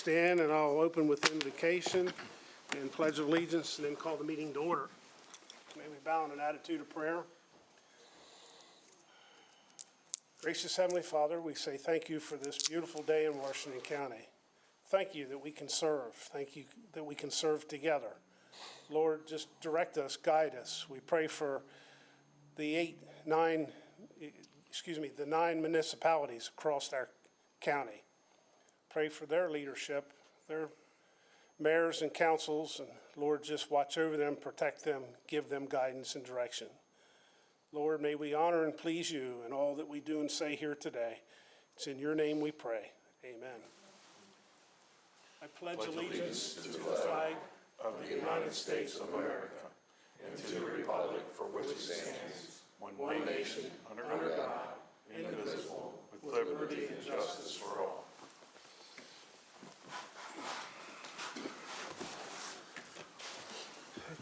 stand, and I'll open with invocation and pledge of allegiance, and then call the meeting to order. May we bow in an attitude of prayer. Gracious Heavenly Father, we say thank you for this beautiful day in Washington County. Thank you that we can serve. Thank you that we can serve together. Lord, just direct us, guide us. We pray for the 9 municipalities across our county. Pray for their leadership, their mayors and councils, and Lord, just watch over them, protect them, give them guidance and direction. Lord, may we honor and please you in all that we do and say here today. It's in your name we pray. Amen. I pledge allegiance to the flag of the United States of America and to the republic for which it stands, one nation, under God, indivisible, with liberty and justice for all.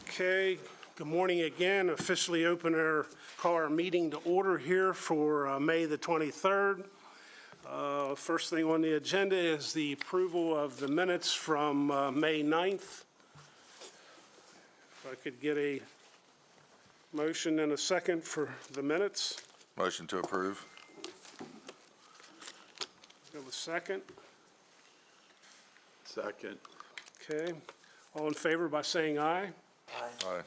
Okay, good morning again. Officially call our meeting to order here for May the 23rd. First thing on the agenda is the approval of the minutes from May 9th. If I could get a motion and a second for the minutes. Motion to approve. Have a second? Second. Okay. All in favor by saying aye. Aye.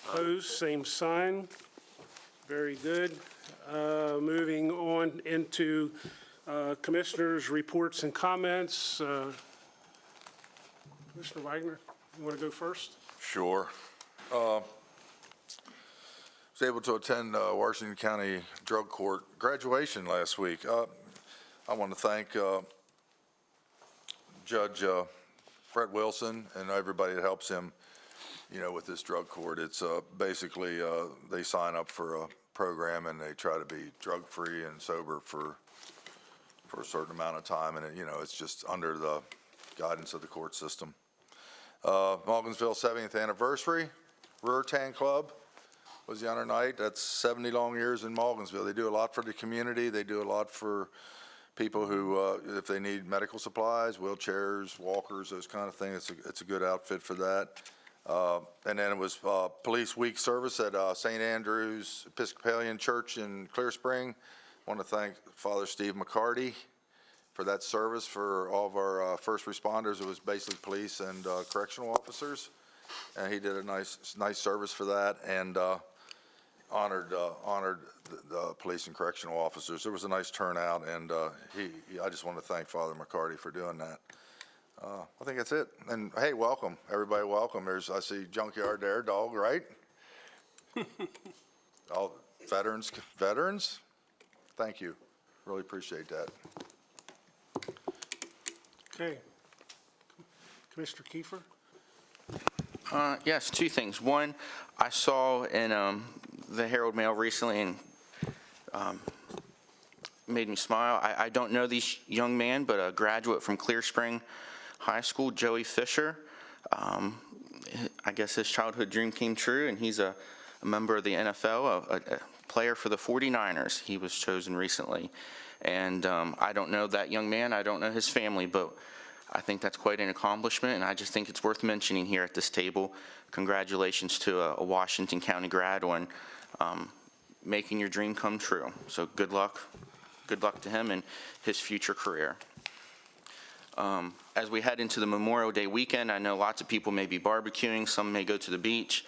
Opposed, same sign. Very good. Moving on into commissioners' reports and comments. Commissioner Wagner, you want to go first? Sure. Was able to attend Washington County Drug Court graduation last week. I want to thank Judge Brett Wilson and everybody that helps him, with this drug court. It's basically they sign up for a program and they try to be drug-free and sober for a certain amount of time, and it's just under the guidance of the court system. Morgansville 70th anniversary, Ruritan Club was the honor night. That's 70 long years in Morgansville. They do a lot for the community. They do a lot for people who, if they need medical supplies, wheelchairs, walkers, those kind of things. It's a good outfit for that. And then it was Police Week service at St. Andrew's Episcopalian Church in Clear Spring. I want to thank Father Steve McCarty for that service for all of our first responders. It was basically police and correctional officers, and he did a nice service for that, and honored the police and correctional officers. There was a nice turnout, and I just want to thank Father McCarty for doing that. I think that's it. And hey, welcome, everybody. Welcome. I see Junkyard there, dog, right? All veterans. Thank you. Really appreciate that. Okay. Commissioner Kiefer? Yes, two things. One, I saw in the Herald Mail recently and made me smile. I don't know this young man, but a graduate from Clear Spring High School, Joey Fisher. I guess his childhood dream came true, and he's a member of the NFL, a player for the 49ers. He was chosen recently. And I don't know that young man. I don't know his family, but I think that's quite an accomplishment, and I just think it's worth mentioning here at this table. Congratulations to a Washington County grad on making your dream come true. So good luck. Good luck to him and his future career. As we head into the Memorial Day weekend, I know lots of people may be barbecuing. Some may go to the beach,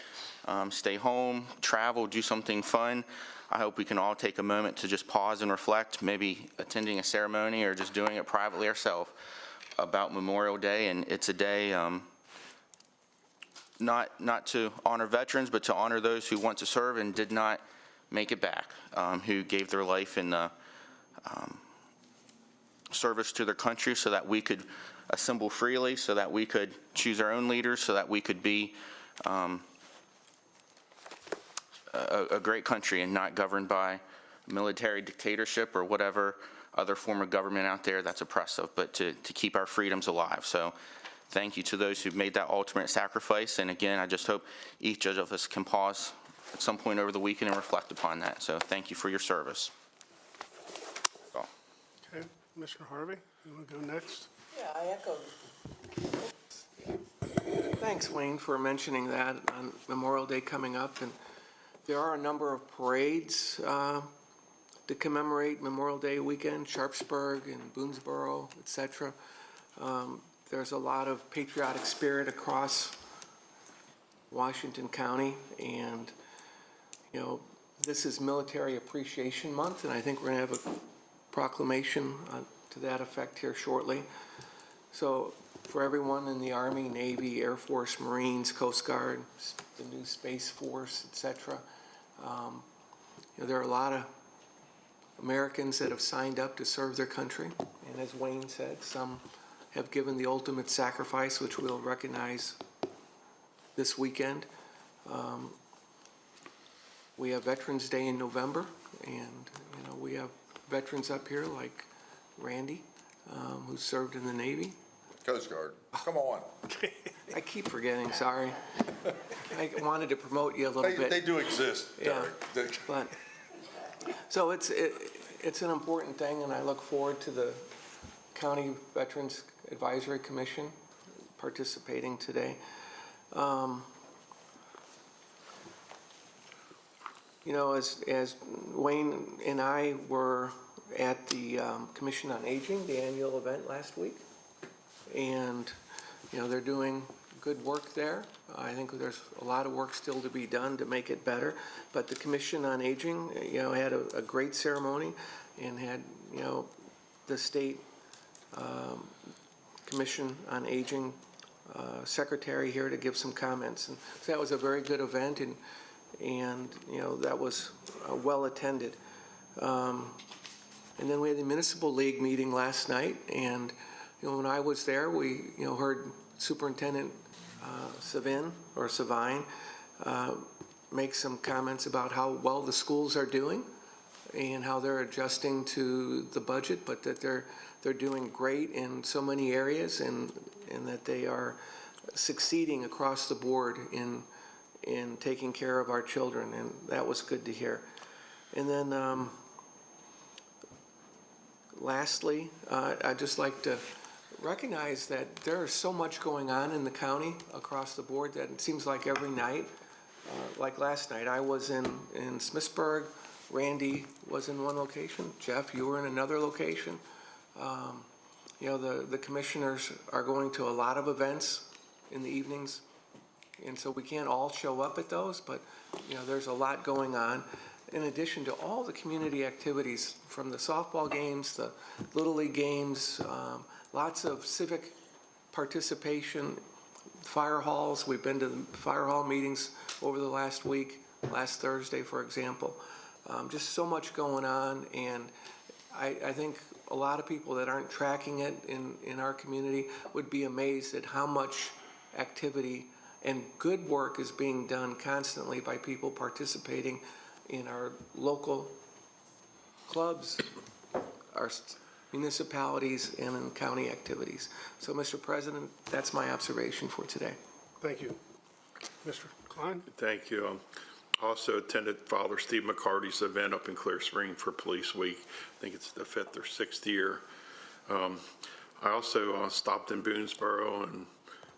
stay home, travel, do something fun. I hope we can all take a moment to just pause and reflect, maybe attending a ceremony or just doing it privately ourselves about Memorial Day. And it's a day not to honor veterans, but to honor those who want to serve and did not make it back, who gave their life in service to their country so that we could assemble freely, so that we could choose our own leaders, so that we could be a great country and not governed by military dictatorship or whatever other form of government out there that's oppressive, but to keep our freedoms alive. So thank you to those who've made that ultimate sacrifice. And again, I just hope each of us can pause at some point over the weekend and reflect upon that. So thank you for your service. Okay, Commissioner Harvey, you want to go next? Yeah, I echo Thanks, Wayne, for mentioning that on Memorial Day coming up. And there are a number of parades to commemorate Memorial Day weekend, Sharpsburg and Boonesboro, et cetera. There's a lot of patriotic spirit across Washington County, and, you know, this is Military Appreciation Month, and I think we're going to have a proclamation to that effect here shortly. So for everyone in the Army, Navy, Air Force, Marines, Coast Guard, the new Space Force, et cetera, you know, there are a lot of Americans that have signed up to serve their country, and as Wayne said, some have given the ultimate sacrifice, which we'll recognize this weekend. We have Veterans Day in November, and you know, we have veterans up here like Randy, who served in the Navy. Coast Guard, come on. I keep forgetting, sorry. I wanted to promote you a little bit. They do exist, Yeah, Derek. but, so it's an important thing, and I look forward to the County Veterans Advisory Commission participating today. You know, as Wayne and I were at the Commission on Aging, the annual event last week, and, you know, they're doing good work there. I think there's a lot of work still to be done to make it better, but the Commission on Aging, you know, had a great ceremony and had, you know, the state Commission on Aging secretary here to give some comments. And so that was a very good event, and you know, that was well attended. And then we had the Municipal League meeting last night, and you know, when I was there, we, you know, heard Superintendent Savine make some comments about how well the schools are doing and how they're adjusting to the budget, but that they're doing great in so many areas, and that they are succeeding across the board in taking care of our children, and that was good to hear. And then lastly, I'd just like to recognize that there is so much going on in the county across the board that it seems like every night, like last night, I was in Smithsburg, Randy was in one location, Jeff, you were in another location. You know, the commissioners are going to a lot of events in the evenings, and so we can't all show up at those, but you know, there's a lot going on. In addition to all the community activities, from the softball games, the Little League games, lots of civic participation, fire halls. We've been to the fire hall meetings over the last week, last Thursday, for example. Just so much going on, and I think a lot of people that aren't tracking it in our community would be amazed at how much activity and good work is being done constantly by people participating in our local clubs, our municipalities, and in county activities. So, Mr. President, that's my observation for today. Thank you. Mr. Klein? Thank you. Also attended Father Steve McCarty's event up in Clear Spring for Police Week. I think it's the 5th or 6th year. I also stopped in Boonesboro and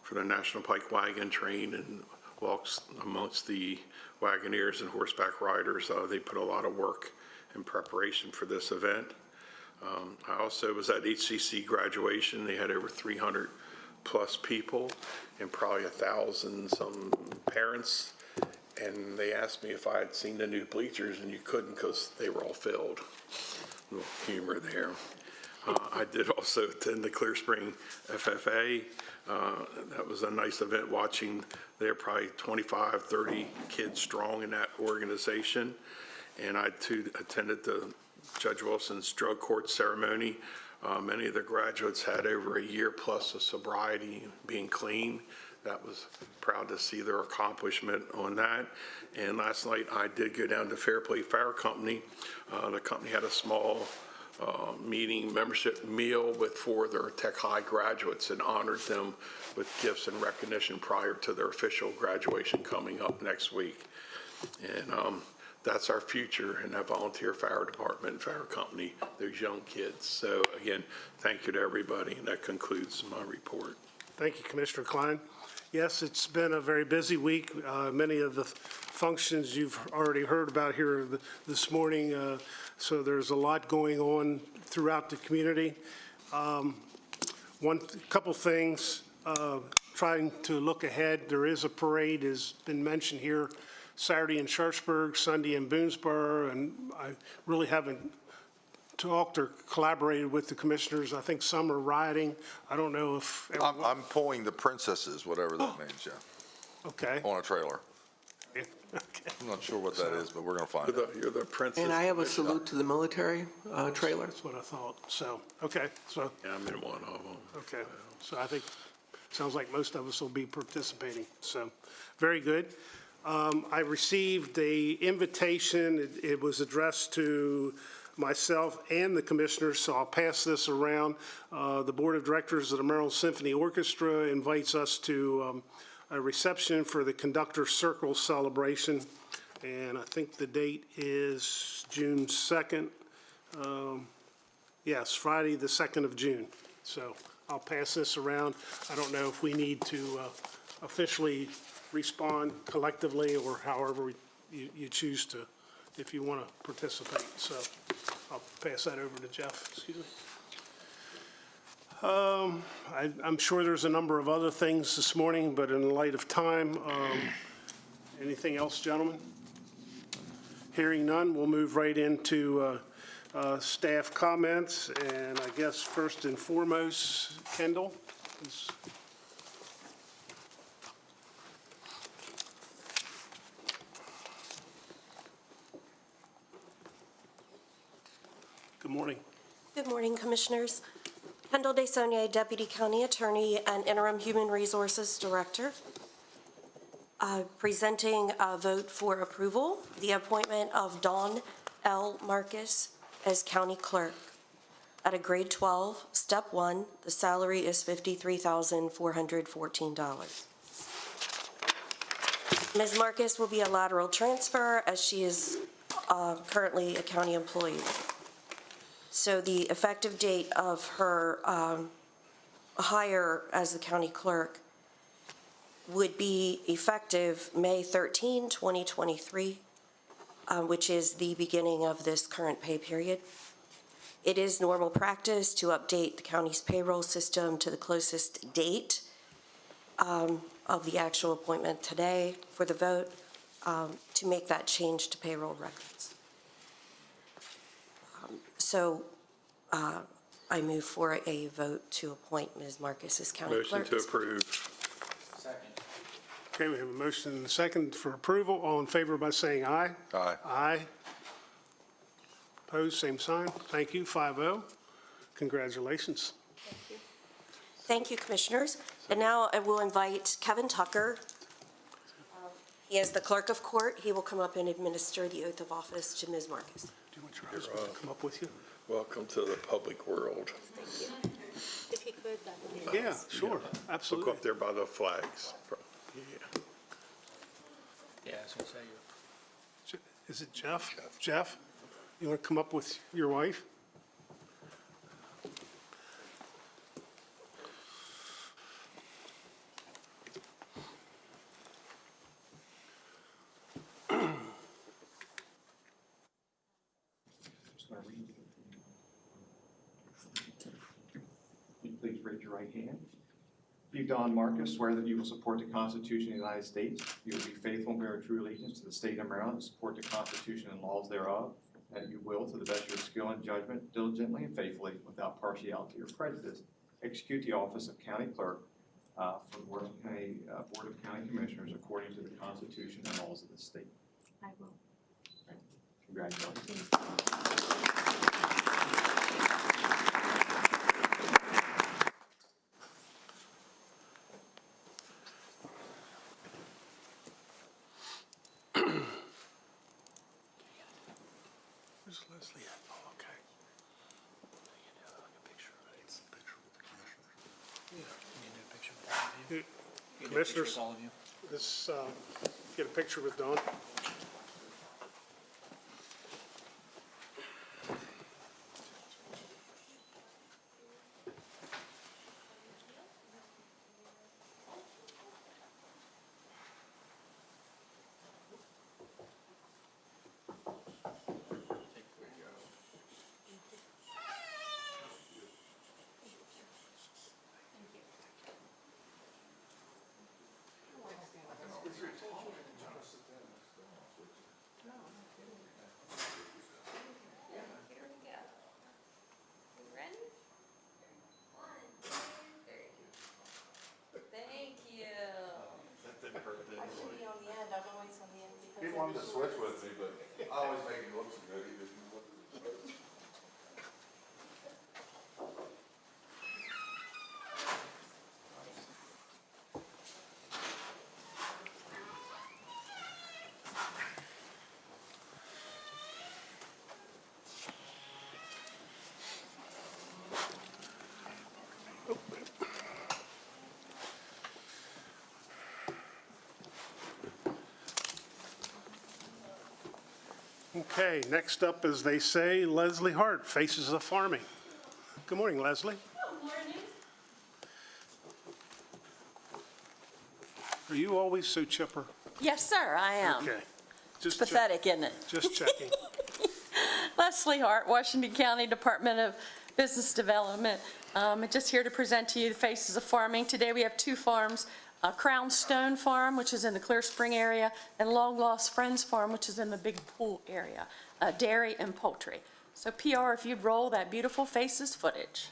for the National Pike Wagon Train and walks amongst the wagoneers and horseback riders. They put a lot of work in preparation for this event. I also was at HCC graduation. They had over 300 plus people and probably 1,000 some parents. And they asked me if I had seen the new bleachers, and you couldn't because they were all filled. A little humor there. I did also attend the Clear Spring FFA. That was a nice event watching. They're probably 25, 30 kids strong in that organization. And I too attended the Judge Wilson's drug court ceremony. Many of the graduates had over a year plus of sobriety, being clean. That was proud to see their accomplishment on that. And last night I did go down to Fairplay Fire Company. The company had a small meeting, membership meal with 4 of their Tech High graduates and honored them with gifts and recognition prior to their official graduation coming up next week. And that's our future in that volunteer fire department, fire company, those young kids. So again, thank you to everybody, and that concludes my report. Thank you, Commissioner Klein. Yes, it's been a very busy week. Many of the functions you've already heard about here this morning, so there's a lot going on throughout the community. Couple things, trying to look ahead. There is a parade, has been mentioned here, Saturday in Sharpsburg, Sunday in Boonesboro, and I really haven't talked or collaborated with the commissioners. I think some are rioting. I don't know if. I'm pulling the princesses, whatever that means, yeah, Okay. on a trailer. Okay. I'm not sure what that is, but we're going to find out. You're the princess. And I have a salute to the military trailer. That's what I thought. So, okay, so, Yeah, I'm in one of them. okay. So I think, sounds like most of us will be participating. So, very good. I received a invitation. It was addressed to myself and the commissioners, so I'll pass this around. The Board of Directors of the Maryland Symphony Orchestra invites us to a reception for the Conductor Circle celebration, and I think the date is June 2nd. Yes, Friday, the 2nd of June. So I'll pass this around. I don't know if we need to officially respond collectively or however you choose to, if you want to participate. So I'll pass that over to Jeff. Excuse me. I'm sure there's a number of other things this morning, but in light of time, anything else, gentlemen? Hearing none, we'll move right into staff comments. And I guess first and foremost, Kendall. Please. Good morning. Good morning, Commissioners. Kendall DeSaulnier, Deputy County Attorney and Interim Human Resources Director. Presenting a vote for approval, the appointment of Dawn L. Marcus as County Clerk. At a grade 12, step 1, the salary is $53,414. Ms. Marcus will be a lateral transfer as she is currently a county employee. So the effective date of her hire as the county clerk would be effective May 13, 2023, which is the beginning of this current pay period. It is normal practice to update the county's payroll system to the closest date of the actual appointment today for the vote to make that change to payroll records. So I move for a vote to appoint Ms. Marcus as county clerk. Motion to approve. Okay, we have a motion and a second for approval. All in favor by saying aye. Aye. Aye. Opposed, same sign. Thank you, 5-0. Congratulations. Thank you, Commissioners. And now I will invite Kevin Tucker. He is the clerk of court. He will come up and administer the oath of office to Ms. Marcus. Do you want your husband to come up with you? Welcome to the public world. Thank you. If he could, that would be Yeah, sure, Look absolutely. up there by the flags. Yeah. Yeah, I was gonna say, Is it Jeff? Jeff, you want to come up with your wife? Please raise your right hand. You, Don Marcus, swear that you will support the Constitution of the United States, you will be faithful and bear true allegiance to the state of Maryland, and support the Constitution and laws thereof, and that you will, to the best of your skill and judgment, diligently and faithfully, without partiality or prejudice, execute the office of County Clerk for the Board of County Commissioners according to the Constitution and laws of the state. I will. Congratulations. Where's Leslie at? Oh, okay. Commissioners, all of you. this, get a picture with Dawn. you to switch with me, but I always make him look so good. He doesn't look good. Okay, next up, as they say, Leslie Hart, Faces of Farming. Good morning, Leslie. Good morning. Are you always so chipper? Yes, sir, I am. Okay. Just Pathetic, isn't it? Just checking. Leslie Hart, Washington County Department of Business Development. I'm just here to present to you the Faces of Farming. Today we have two farms, Crown Stone Farm, which is in the Clear Spring area, and Long Lost Friends Farm, which is in the Big Pool area, dairy and poultry. So PR, if you'd roll that beautiful Faces footage.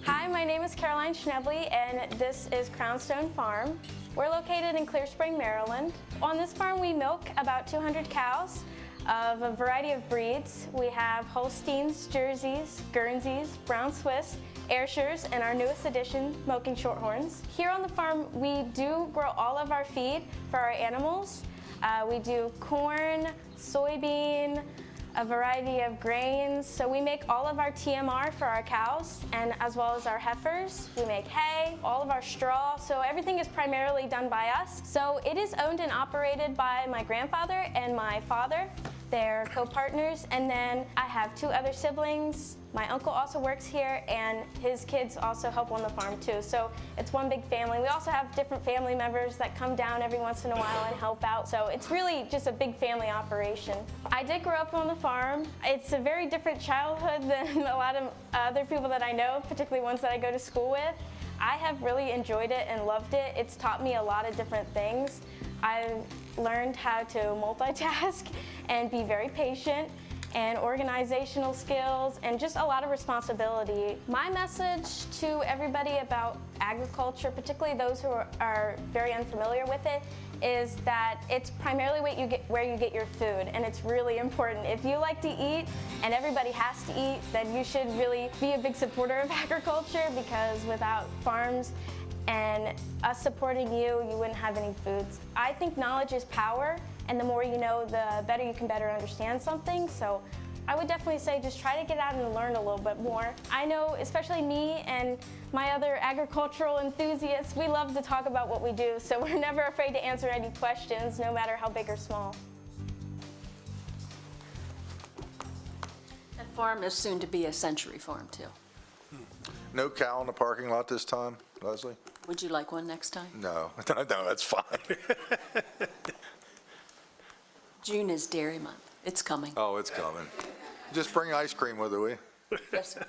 Hi, my name is Caroline Schnebley, and this is Crownstone Farm. We're located in Clear Spring, Maryland. On this farm, we milk about 200 cows of a variety of breeds. We have Holsteins, Jerseys, Guernseys, Brown Swiss, Ayrshires, and our newest addition, Milking Shorthorns. Here on the farm, we do grow all of our feed for our animals. We do corn, soybean, a variety of grains. So we make all of our TMR for our cows, and as well as our heifers. We make hay, all of our straw, so everything is primarily done by us. So it is owned and operated by my grandfather and my father. They're co-partners, and then I have two other siblings. My uncle also works here, and his kids also help on the farm too. So it's one big family. We also have different family members that come down every once in a while and help out. So it's really just a big family operation. I did grow up on the farm. It's a very different childhood than a lot of other people that I know, particularly ones that I go to school with. I have really enjoyed it and loved it. It's taught me a lot of different things. I've learned how to multitask and be very patient, and organizational skills, and just a lot of responsibility. My message to everybody about agriculture, particularly those who are very unfamiliar with it, is that it's primarily where you get your food, and it's really important. If you like to eat, and everybody has to eat, then you should really be a big supporter of agriculture, because without farms and us supporting you, you wouldn't have any foods. I think knowledge is power, and the more you know, the better you can better understand something. So I would definitely say just try to get out and learn a little bit more. I know, especially me and my other agricultural enthusiasts, we love to talk about what we do, so we're never afraid to answer any questions, no matter how big or small. That farm is soon to be a century farm too. No cow in the parking lot this time, Leslie? Would you like one next time? No, no, that's fine. June is dairy month. It's coming. Oh, it's coming. Just bring ice cream with it, will you? Yes, sir.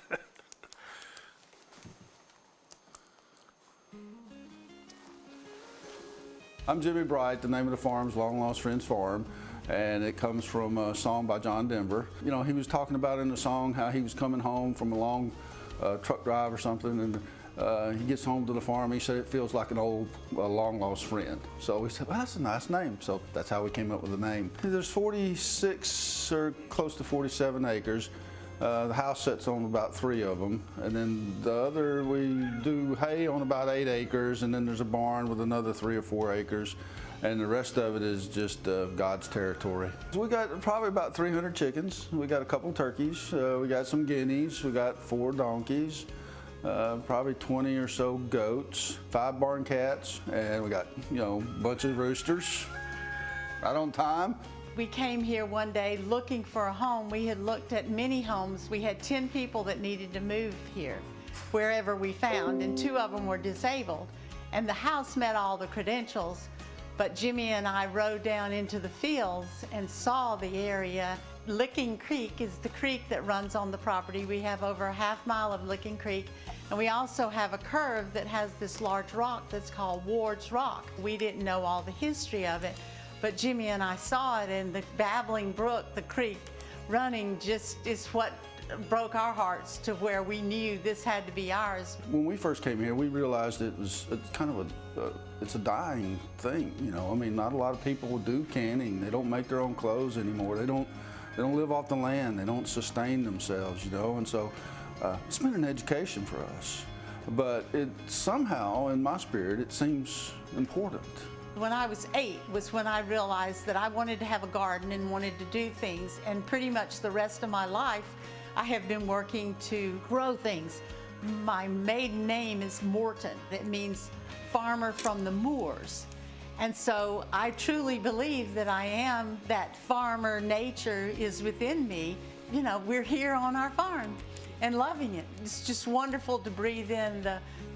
I'm Jimmy Bright. The name of the farm is Long Lost Friends Farm, and it comes from a song by John Denver. You know, he was talking about in the song how he was coming home from a long truck drive or something, and he gets home to the farm. He said it feels like an old, long lost friend. So we said, well, that's a nice name. So that's how we came up with the name. There's 46 or close to 47 acres. The house sits on about 3 of them, and then the other, we do hay on about 8 acres, and then there's a barn with another 3 or 4 acres, and the rest of it is just God's territory. We got probably about 300 chickens. We got a couple turkeys. We got some guineas. We got 4 donkeys. Probably 20 or so goats, 5 barn cats, and we got, you know, a bunch of roosters. Right on time. We came here one day looking for a home. We had looked at many homes. We had 10 people that needed to move here, wherever we found, and 2 of them were disabled. And the house met all the credentials, but Jimmy and I rode down into the fields and saw the area. Licking Creek is the creek that runs on the property. We have over a half mile of Licking Creek, and we also have a curve that has this large rock that's called Ward's Rock. We didn't know all the history of it, but Jimmy and I saw it, and the babbling brook, the creek, running just is what broke our hearts to where we knew this had to be ours. When we first came here, we realized it's kind of it's a dying thing, you know. I mean, not a lot of people do canning. They don't make their own clothes anymore. They don't live off the land. They don't sustain themselves, you know. And so it's been an education for us. But it somehow, in my spirit, it seems important. When I was 8 was when I realized that I wanted to have a garden and wanted to do things, and pretty much the rest of my life I have been working to grow things. My maiden name is Morton. It means farmer from the moors. And so I truly believe that I am, that farmer nature is within me. You know, we're here on our farm and loving it. It's just wonderful to breathe in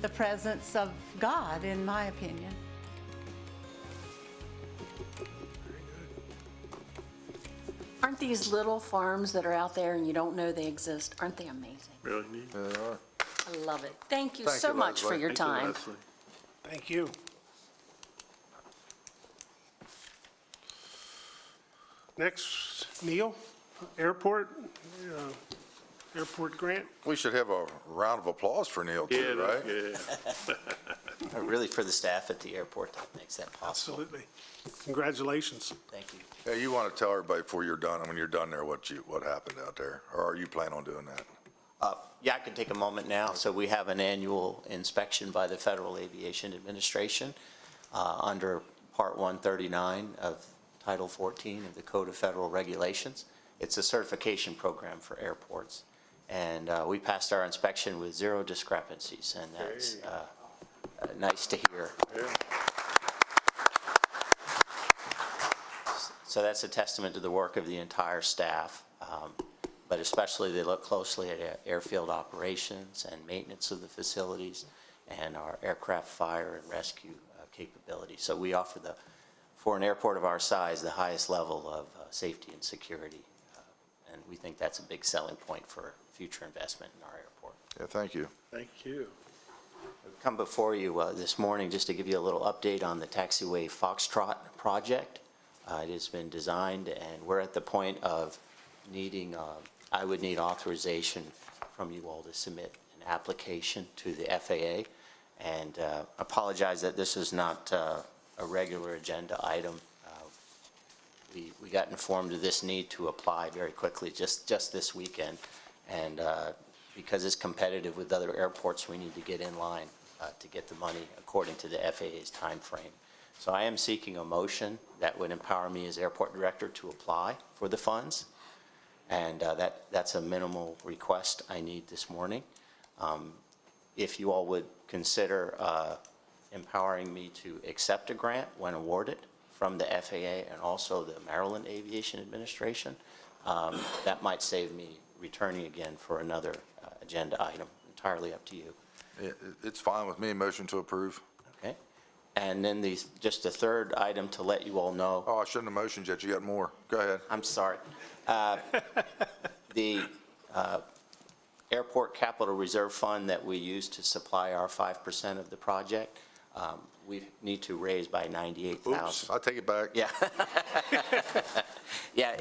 the presence of God, in my opinion. Aren't these little farms that are out there and you don't know they exist, aren't they amazing? Really neat. They are. I love it. Thank you Thank so you, much for Leslie. your Thank you, time. Leslie. Thank you. Next, Neil, airport grant. We should have a round of applause for Neil Yeah, too, right? yeah. Really for the staff at the airport that makes that possible. Absolutely. Congratulations. Thank you. Hey, you want to tell everybody before you're done, when you're done there, what happened out there? Or are you planning on doing that? Yeah, I can take a moment now. So we have an annual inspection by the Federal Aviation Administration under Part 139 of Title 14 of the Code of Federal Regulations. It's a certification program for airports. And we passed our inspection with 0 discrepancies, and that's nice to hear. So that's a testament to the work of the entire staff, but especially they look closely at airfield operations and maintenance of the facilities and our aircraft fire and rescue capability. So we offer, for an airport of our size, the highest level of safety and security, and we think that's a big selling point for future investment in our airport. Yeah, thank you. Thank you. I've come before you this morning just to give you a little update on the Taxiway Foxtrot project. It has been designed, and we're at the point of needing, I would need authorization from you all to submit an application to the FAA, and apologize that this is not a regular agenda item. We got informed of this need to apply very quickly just this weekend, and because it's competitive with other airports, we need to get in line to get the money according to the FAA's time frame. So I am seeking a motion that would empower me as airport director to apply for the funds, and that's a minimal request I need this morning. If you all would consider empowering me to accept a grant when awarded from the FAA and also the Maryland Aviation Administration, that might save me returning again for another agenda item. Entirely up to you. It's fine with me. Motion to approve. Okay. And then just the third item to let you all know. Oh, I shouldn't have motioned yet. You got more. Go ahead. I'm sorry. The Airport Capital Reserve Fund that we use to supply our 5% of the project, we need to raise by $98,000. Oops, I take it back. Yeah. Yeah,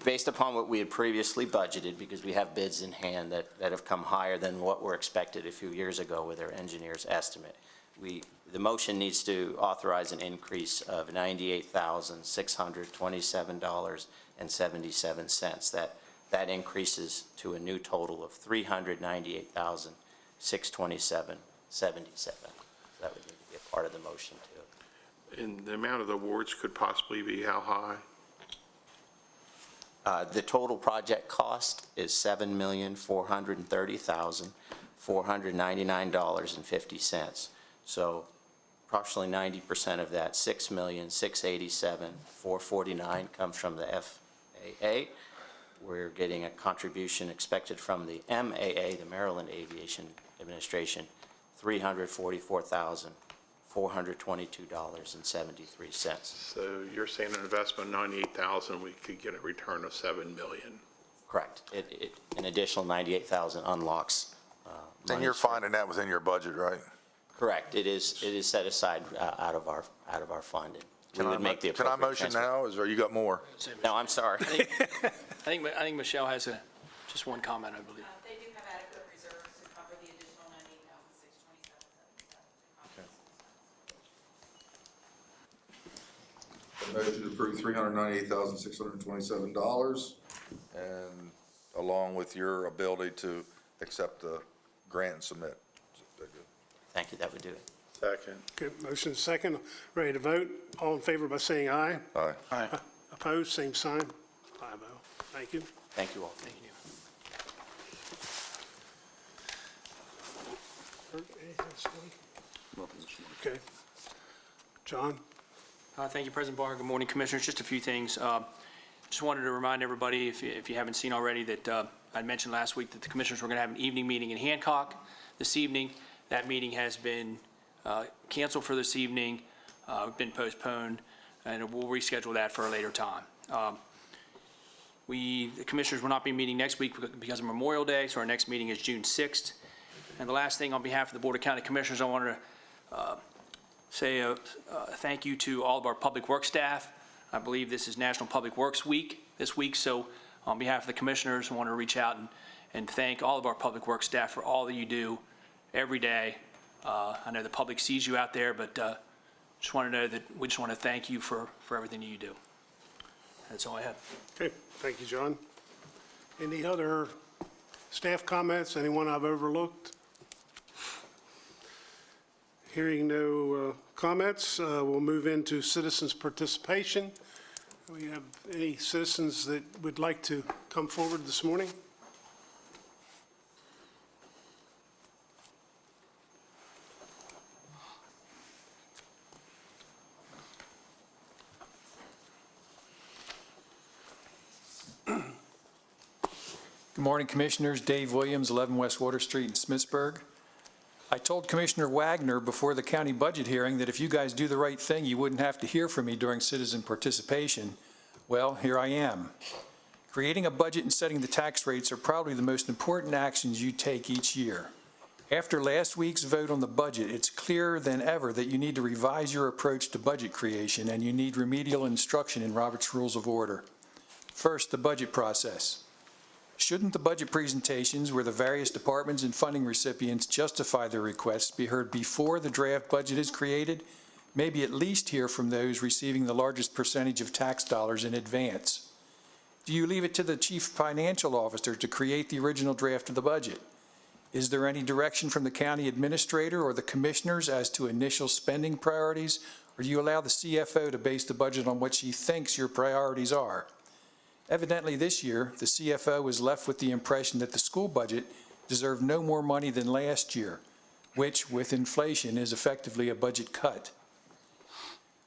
based upon what we had previously budgeted, because we have bids in hand that have come higher than what were expected a few years ago with our engineer's estimate. The motion needs to authorize an increase of $98,627.77. That increases to a new total of $398,627.77. That would need to be a part of the motion too. And the amount of the awards could possibly be how high? The total project cost is $7,430,499.50. So approximately 90% of that, $6,687,449 comes from the FAA. We're getting a contribution expected from the MAA, the Maryland Aviation Administration, $344,422.73. So you're saying an investment of $98,000, we could get a return of $7 million. Correct. An additional $98,000 unlocks. And you're finding that within your budget, right? Correct. It is set aside out of our fund. We would make the Can I appropriate motion transfer. now, or you got more? No, I'm sorry. I think Michelle has a Just one comment, I believe. They do have adequate reserves to cover the additional $98,627.77. Motion to approve $398,627, and along with your ability to accept the grant and submit. Is that good? Thank you, that would do it. Second. Okay, motion second. Ready to vote? All in favor by saying aye. Aye. Aye. Opposed, same sign. 5-0. Thank you. Thank you all. Thank you. Okay. John? Thank you, President Barr. Good morning, Commissioners. Just a few things. Just wanted to remind everybody, if you haven't seen already, that I mentioned last week that the Commissioners were going to have an evening meeting in Hancock this evening. That meeting has been canceled for this evening, been postponed, and we'll reschedule that for a later time. The Commissioners will not be meeting next week because of Memorial Day, so our next meeting is June 6th. And the last thing, on behalf of the Board of County Commissioners, I wanted to say a thank you to all of our public works staff. I believe this is National Public Works Week this week, so on behalf of the Commissioners, I want to reach out and thank all of our public works staff for all that you do every day. I know the public sees you out there, but just want to know that we just want to thank you for everything that you do. That's all I have. Okay, thank you, John. Any other staff comments? Anyone I've overlooked? Hearing no comments, we'll move into citizens' participation. Do we have any citizens that would like to come forward this morning? Good morning, Commissioners. Dave Williams, 11 West Water Street in Smithsburg. I told Commissioner Wagner before the county budget hearing that if you guys do the right thing, you wouldn't have to hear from me during citizen participation. Well, here I am. Creating a budget and setting the tax rates are probably the most important actions you take each year. After last week's vote on the budget, it's clearer than ever that you need to revise your approach to budget creation, and you need remedial instruction in Robert's Rules of Order. First, the budget process. Shouldn't the budget presentations where the various departments and funding recipients justify their requests be heard before the draft budget is created? Maybe at least hear from those receiving the largest percentage of tax dollars in advance. Do you leave it to the chief financial officer to create the original draft of the budget? Is there any direction from the county administrator or the commissioners as to initial spending priorities, or do you allow the CFO to base the budget on what she thinks your priorities are? Evidently this year, the CFO was left with the impression that the school budget deserved no more money than last year, which, with inflation, is effectively a budget cut.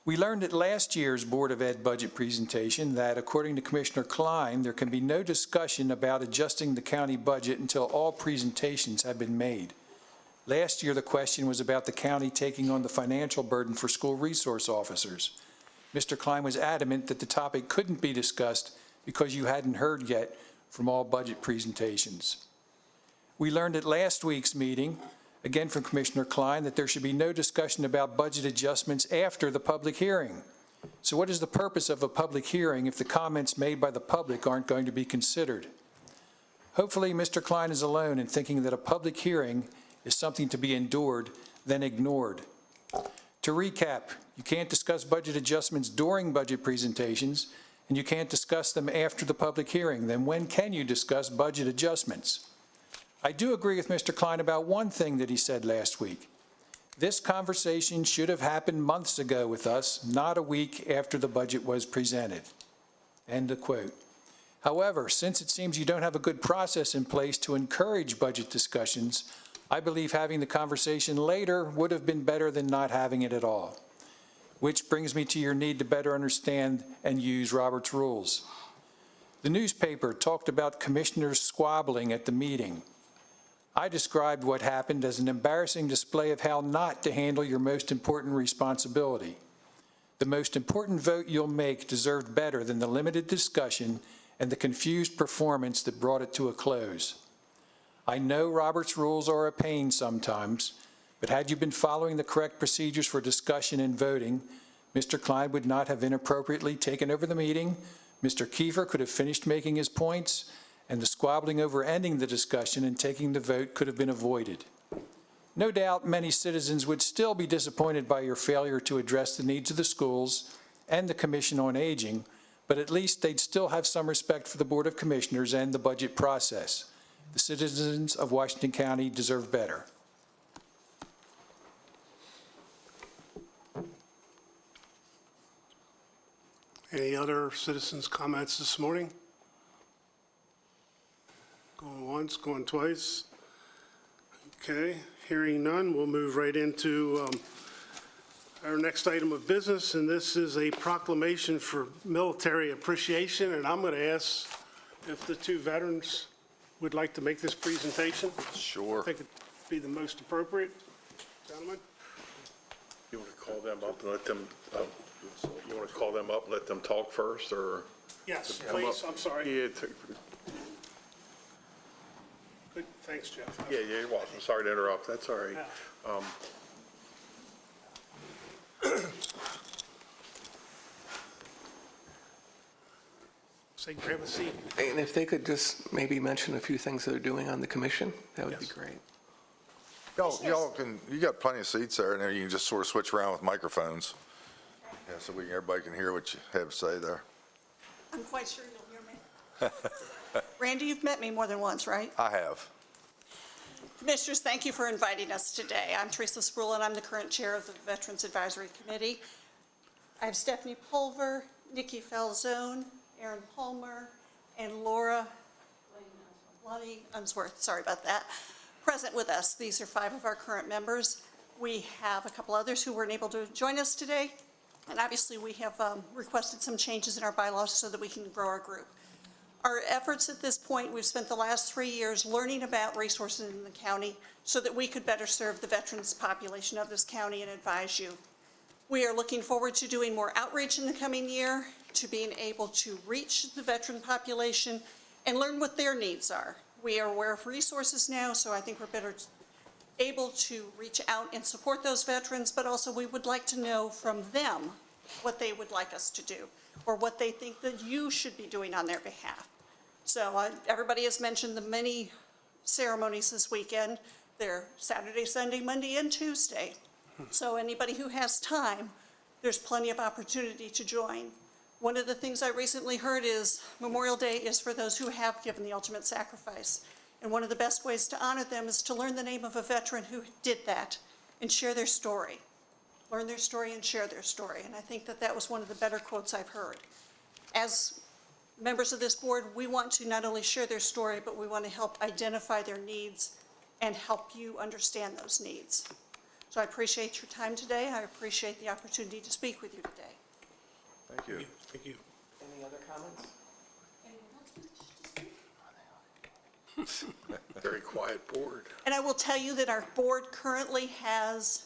We learned at last year's Board of Ed budget presentation that, according to Commissioner Klein, there can be no discussion about adjusting the county budget until all presentations have been made. Last year, the question was about the county taking on the financial burden for school resource officers. Mr. Klein was adamant that the topic couldn't be discussed because you hadn't heard yet from all budget presentations. We learned at last week's meeting, again from Commissioner Klein, that there should be no discussion about budget adjustments after the public hearing. So what is the purpose of a public hearing if the comments made by the public aren't going to be considered? Hopefully, Mr. Klein is alone in thinking that a public hearing is something to be endured, then ignored. To recap, you can't discuss budget adjustments during budget presentations, and you can't discuss them after the public hearing. Then when can you discuss budget adjustments? I do agree with Mr. Klein about one thing that he said last week. This conversation should have happened months ago with us, not a week after the budget was presented. End of quote. However, since it seems you don't have a good process in place to encourage budget discussions, I believe having the conversation later would have been better than not having it at all. Which brings me to your need to better understand and use Robert's rules. The newspaper talked about commissioners squabbling at the meeting. I described what happened as an embarrassing display of how not to handle your most important responsibility. The most important vote you'll make deserved better than the limited discussion and the confused performance that brought it to a close. I know Robert's rules are a pain sometimes, but had you been following the correct procedures for discussion and voting, Mr. Klein would not have inappropriately taken over the meeting, Mr. Kiefer could have finished making his points, and the squabbling over ending the discussion and taking the vote could have been avoided. No doubt many citizens would still be disappointed by your failure to address the needs of the schools and the Commission on Aging, but at least they'd still have some respect for the Board of Commissioners and the budget process. The citizens of Washington County deserve better. Any other citizens' comments this morning? Going once, going twice? Okay, hearing none, we'll move right into our next item of business, and this is a proclamation for military appreciation, and I'm going to ask if the two veterans would like to make this presentation. Sure. I think it'd be the most appropriate. Gentlemen? You want to call them up and let them, you want to call them up and let them talk first, or? Yes, Come please, up? I'm sorry. Yeah, Good, thanks, Jeff. yeah, you're welcome. Sorry to interrupt. That's all right. Say, grab a seat. And if they could just maybe mention a few things that they're doing on the commission, that would be Yes. great. Y'all can, you got plenty of seats there, and then you can just sort of switch around with microphones. Yeah, so everybody can hear what you have to say there. I'm quite sure you'll hear me. Randy, you've met me more than once, right? I have. Commissioners, thank you for inviting us today. I'm Teresa Spruill, and I'm the current chair of the Veterans Advisory Committee. I have Stephanie Pulver, Nikki Falzone, Aaron Palmer, and Laura Lonnie Unsworth, sorry about that, present with us. These are 5 of our current members. We have a couple others who weren't able to join us today, and obviously we have requested some changes in our bylaws so that we can grow our group. Our efforts at this point, we've spent the last 3 years learning about resources in the county so that we could better serve the veterans population of this county and advise you. We are looking forward to doing more outreach in the coming year, to being able to reach the veteran population and learn what their needs are. We are aware of resources now, so I think we're better able to reach out and support those veterans, but also we would like to know from them what they would like us to do or what they think that you should be doing on their behalf. So everybody has mentioned the many ceremonies this weekend. They're Saturday, Sunday, Monday, and Tuesday. So anybody who has time, there's plenty of opportunity to join. One of the things I recently heard is Memorial Day is for those who have given the ultimate sacrifice. And one of the best ways to honor them is to learn the name of a veteran who did that and share their story. Learn their story and share their story. And I think that that was one of the better quotes I've heard. As members of this board, we want to not only share their story, but we want to help identify their needs and help you understand those needs. So I appreciate your time today. I appreciate the opportunity to speak with you today. Thank you. Thank you. Any other comments? Very quiet board. And I will tell you that our board currently has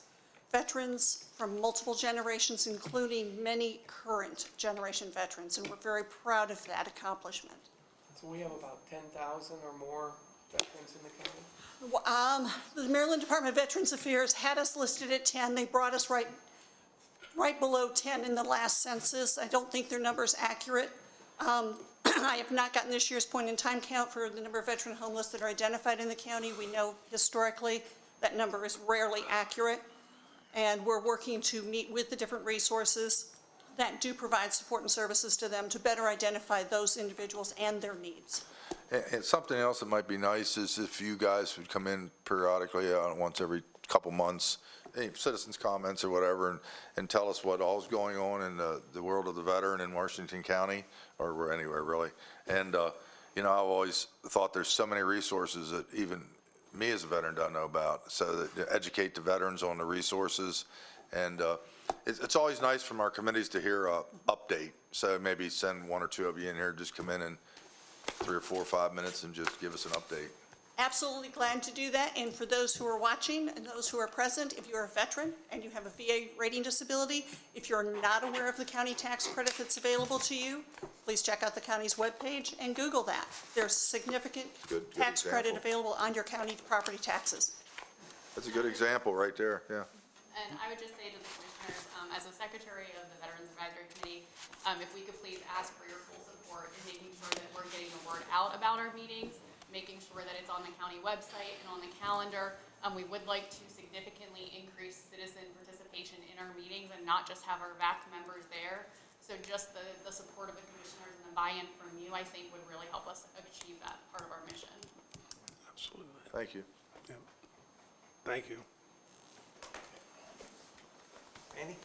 veterans from multiple generations, including many current generation veterans, and we're very proud of that accomplishment. So we have about 10,000 or more veterans in the county? The Maryland Department of Veterans Affairs had us listed at 10. They brought us right below 10 in the last census. I don't think their number is accurate. I have not gotten this year's point-in-time count for the number of veteran homeless that are identified in the county. We know historically that number is rarely accurate, and we're working to meet with the different resources that do provide support and services to them to better identify those individuals and their needs. And something else that might be nice is if you guys would come in periodically, once every couple months, any citizens' comments or whatever, and tell us what all's going on in the world of the veteran in Washington County, or anywhere really. And, you know, I've always thought there's so many resources that even me as a veteran don't know about, so that to educate the veterans on the resources. And it's always nice from our committees to hear an update. So maybe send 1 or 2 of you in here, just come in 3 or 4 or 5 minutes and just give us an update. Absolutely glad to do that. And for those who are watching and those who are present, if you're a veteran and you have a VA rating disability, if you're not aware of the county tax credit that's available to you, please check out the county's webpage and Google that. There's significant tax credit available on your county property taxes. That's a good example right there, yeah. And I would just say to the commissioners, as a secretary of the Veterans Advisory Committee, if we could please ask for your full support in making sure that we're getting the word out about our meetings, making sure that it's on the county website and on the calendar. We would like to significantly increase citizen participation in our meetings and not just have our VAC members there. So just the support of the commissioners and the buy-in from you, I think, would really help us achieve that part of our mission. Absolutely. Thank you. Yeah. Thank you. Andy?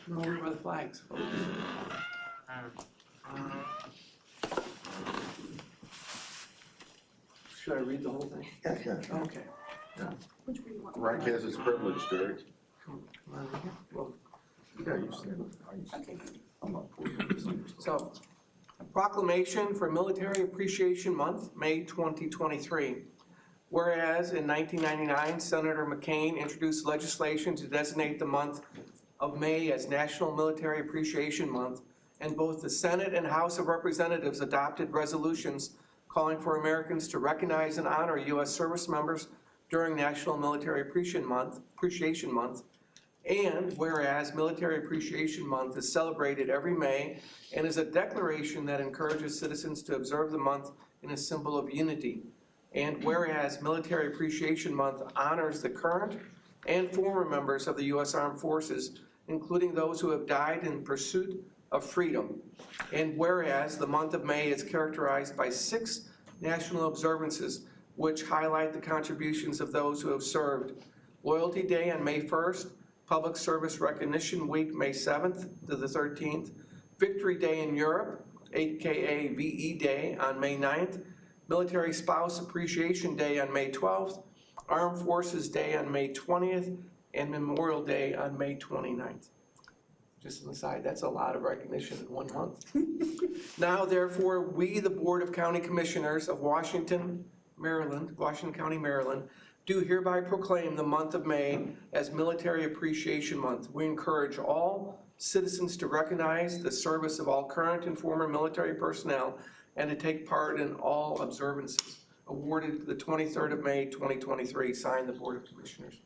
No, where are the flags? Should I read the whole thing? Yeah. Okay. Rank has its privilege, Derek. Come on, here. Well, Yeah, you said it. I'm not so, Proclamation for Military Appreciation Month, May 2023. Whereas in 1999, Senator McCain introduced legislation to designate the month of May as National Military Appreciation Month, and both the Senate and House of Representatives adopted resolutions calling for Americans to recognize and honor U.S. service members during National Military Appreciation Month. And whereas Military Appreciation Month is celebrated every May and is a declaration that encourages citizens to observe the month in a symbol of unity. And whereas Military Appreciation Month honors the current and former members of the U.S. Armed Forces, including those who have died in pursuit of freedom. And whereas the month of May is characterized by 6 national observances which highlight the contributions of those who have served. Loyalty Day on May 1st, Public Service Recognition Week, May 7th to the 13th, Victory Day in Europe, aka VE Day, on May 9th, Military Spouse Appreciation Day on May 12th, Armed Forces Day on May 20th, and Memorial Day on May 29th. Just an aside, that's a lot of recognition in 1 month. Now, therefore, we, the Board of County Commissioners of Washington County, Maryland, do hereby proclaim the month of May as Military Appreciation Month. We encourage all citizens to recognize the service of all current and former military personnel and to take part in all observances. Awarded the 23rd of May, 2023, signed the Board of Commissioners.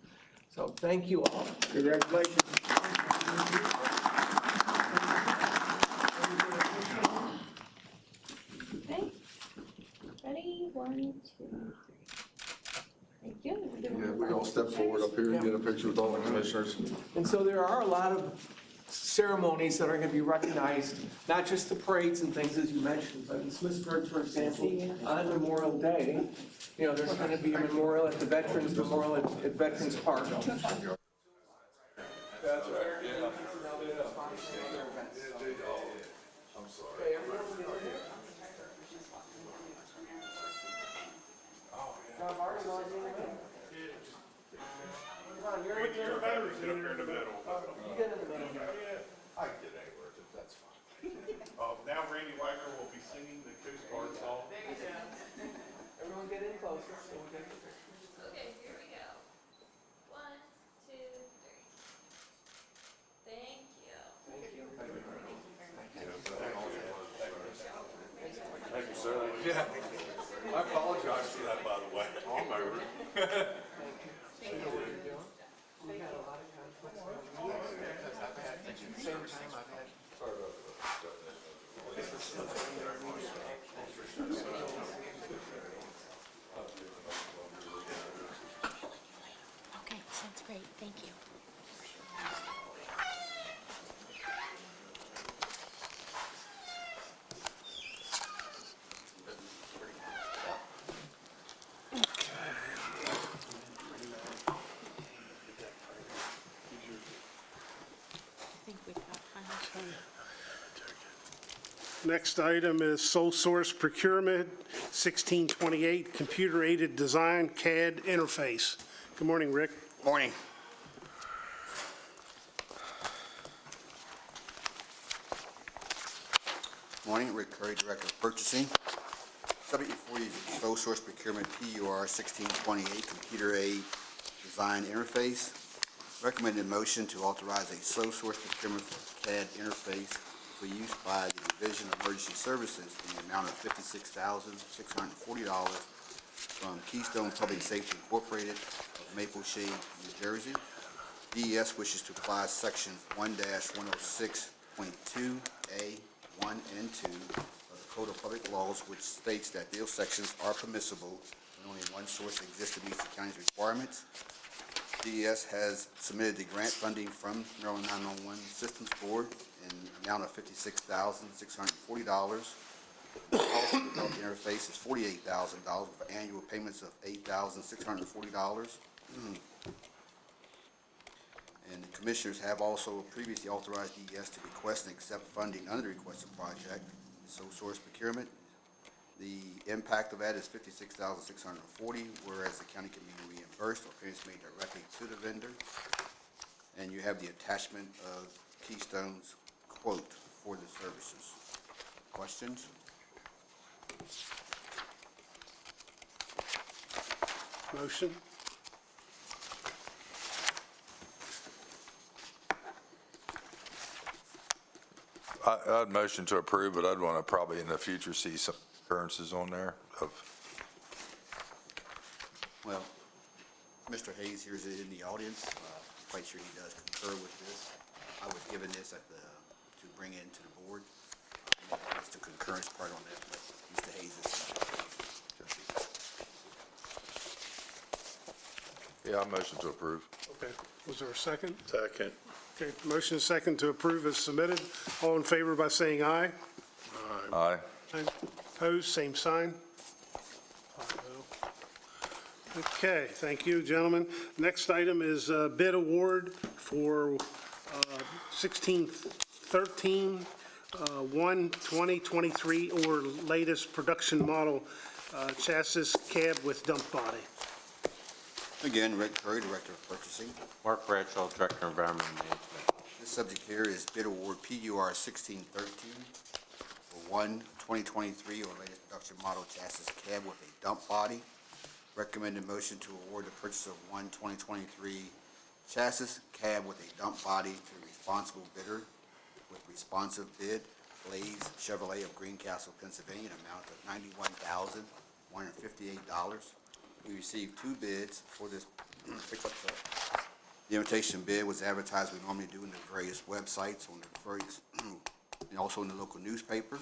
So thank you all. Congratulations. Okay. Ready? 1, 2, 3. Thank you. Yeah, we all step forward up here and get a picture with all the commissioners. And so there are a lot of ceremonies that are going to be recognized, not just the parades and things as you mentioned, but in Smithsburg, for example, on Memorial Day, you know, there's going to be a memorial at the Veterans Memorial at Veterans Park. That's right. Yeah. I'm sorry. You're better in the middle. You get in the middle. I can get anywhere, that's fine. Now Randy Wagner will be singing the Coast Guard song. Everyone get in closer so we'll get the picture. Okay, here we go. 1, 2, 3. Thank you. Thank you. Thank you, sir. Yeah. I apologize for that, by the way. I'm over it. We had a lot of conflicts. Same time I've had. Sorry about Okay, sounds great. Thank you. Next item is sole source procurement, 1628, computer-aided design CAD interface. Good morning, Rick. Morning. Morning, Rick Curry, Director of Purchasing. Subject before you is sole source procurement PUR 1628, computer aid design interface. Recommended motion to authorize a sole source procurement for CAD interface for use by the Division of Emergency Services in the amount of $56,640 from Keystone Public Safety Incorporated of Maple Shade, New Jersey. DES wishes to apply sections 1-106.2A, 1 and 2 of the Code of Public Laws, which states that those sections are permissible when only one source exists to meet the county's requirements. DES has submitted the grant funding from Maryland 911 Systems Board in the amount of $56,640. The cost of the interface is $48,000 with annual payments of $8,640. And the commissioners have also previously authorized DES to request and accept funding under the requested project, sole source procurement. The impact of that is $56,640, whereas the county can be reimbursed or payments made directly to the vendor. And you have the attachment of Keystone's quote for the services. Questions? Motion? I'd motion to approve, but I'd want to probably in the future see some occurrences on there of, Well, Mr. Hayes here is in the audience. I'm quite sure he does concur with this. I was given this to bring into the board. It's the concurrence part on that, but Mr. Hayes is. yeah, I motion to approve. Okay. Was there a second? Second. Okay, motion is second to approve as submitted. All in favor by saying aye. Aye. Aye. Opposed, same sign. 5-0. Okay, thank you, gentlemen. Next item is bid award for 1613 2023 or latest production model chassis cab with dump body. Again, Rick Curry, Director of Purchasing. Mark Bradshaw, Director of Environmental Management. This subject here is bid award PUR 1613 for 2023 or latest production model chassis cab with a dump body. Recommended motion to award the purchase of 2023 chassis cab with a dump body to the responsible bidder with responsive bid, Blaze Chevrolet of Greencastle, Pennsylvania, an amount of $91,158. We received 2 bids for this pickup truck. The invitation bid was advertised we normally do in the various websites, on the various, and also in the local newspaper.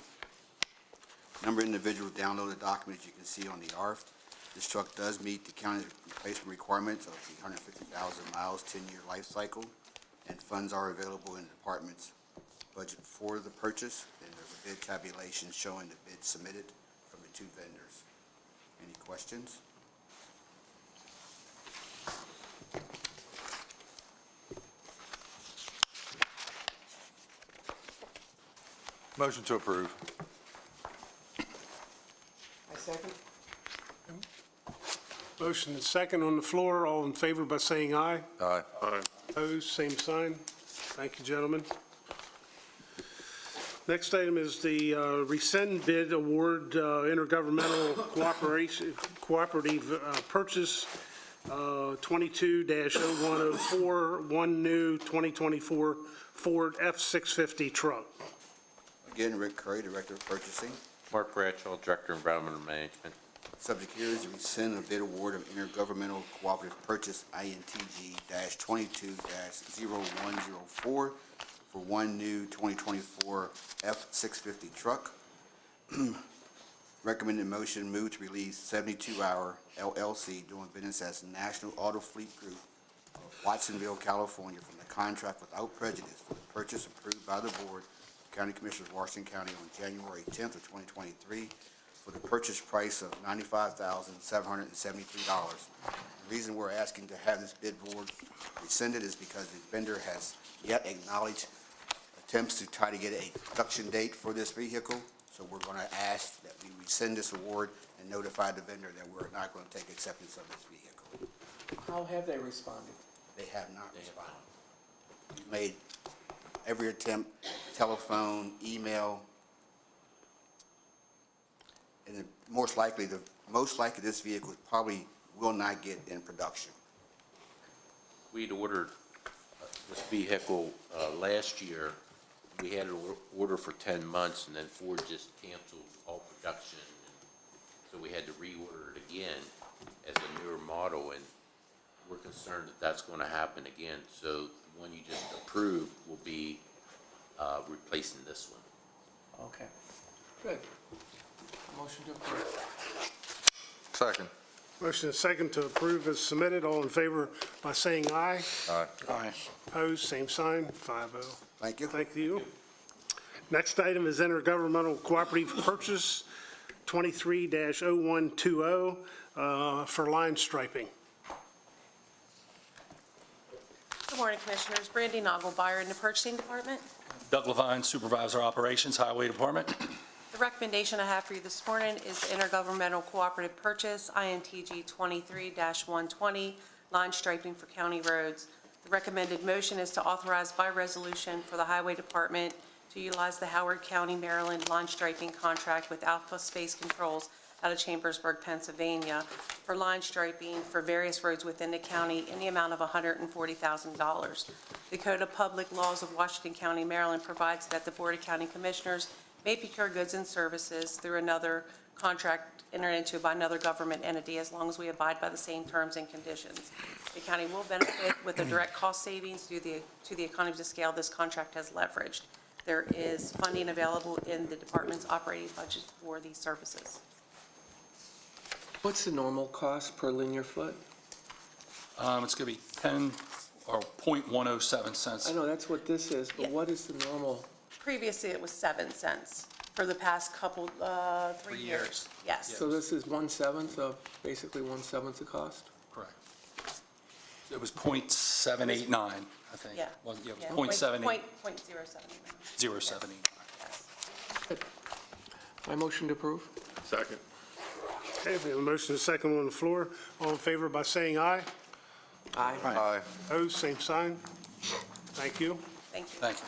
Number of individuals downloaded the documents you can see on the ARF. This truck does meet the county's replacement requirements of the 150,000 miles, 10-year life cycle, and funds are available in the department's budget for the purchase. And there's a bid tabulation showing the bids submitted from the 2 vendors. Any questions? Motion to approve. I second. Motion is second on the floor. All in favor by saying aye. Aye. Aye. Opposed, same sign. Thank you, gentlemen. Next item is the Rescind bid award, intergovernmental cooperative purchase 22-0104, one new 2024 Ford F-650 truck. Again, Rick Curry, Director of Purchasing. Mark Bradshaw, Director of Environmental Management. Subject here is the rescind of bid award of intergovernmental cooperative purchase INTG-22-0104 for one new 2024 F-650 truck. Recommended motion move to release 72 Hour LLC doing business as National Auto Fleet Group of Watsonville, California from the contract without prejudice for the purchase approved by the Board of County Commissioners of Washington County on January 10th of 2023 for the purchase price of $95,773. The reason we're asking to have this bid board rescinded is because the vendor has yet acknowledged attempts to try to get a production date for this vehicle. So we're going to ask that we rescind this award and notify the vendor that we're not going to take acceptance of this vehicle. How have they responded? They have not responded. We've made every attempt, telephone, email, and most likely this vehicle probably will not get in production. We'd ordered this vehicle last year we had an order for 10 months, and then Ford just canceled all production. So we had to reorder it again as a newer model, and we're concerned that that's going to happen again. So the one you just approved will be replacing this one. Okay, good. Motion to approve. Second. Motion is second to approve as submitted. All in favor by saying aye. Aye. Aye. Opposed, same sign, 5-0. Thank you. Thank you. Next item is intergovernmental cooperative purchase 23-0120 for line striping. Good morning, Commissioners. Brandy Nagelbauer in the Purchasing Department. Doug Levine, Supervisor Operations, Highway Department. The recommendation I have for you this morning is intergovernmental cooperative purchase, INTG 23-120, line striping for county roads. The recommended motion is to authorize by resolution for the Highway Department to utilize the Howard County, Maryland line striping contract with Alpha Space Controls out of Chambersburg, Pennsylvania, for line striping for various roads within the county in the amount of $140,000. The Code of Public Laws of Washington County, Maryland provides that the Board of County Commissioners may procure goods and services through another contract entered into by another government entity as long as we abide by the same terms and conditions. The county will benefit with the direct cost savings due to the economies of scale this contract has leveraged. There is funding available in the department's operating budget for these services. What's the normal cost per linear foot? It's going to be 10 or 0.107 cents. I know that's what this is, but what is the normal? Previously, it was 7 cents for the past couple, 3 years. Yes. So this is 1/7 of, basically 1/7 the cost? Correct. It was 0.789, I think. Yeah. Well, yeah, Yeah. it was 0.78. 0.079. 0.79. My motion to approve? Second. Okay, we have a motion and a second on the floor. All in favor by saying aye. Aye. Aye. Opposed, same sign. Thank you. Thank you. Thank you.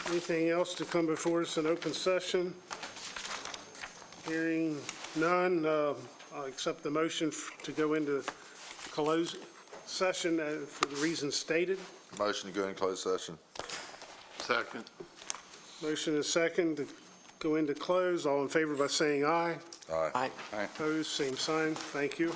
Anything else to come before us in open session? Hearing none, I'll accept the motion to go into closed session for the reasons stated. Motion to go in closed session. Second. Motion is second to go into close. All in favor by saying aye. Aye. Aye. Opposed, same sign. Thank you.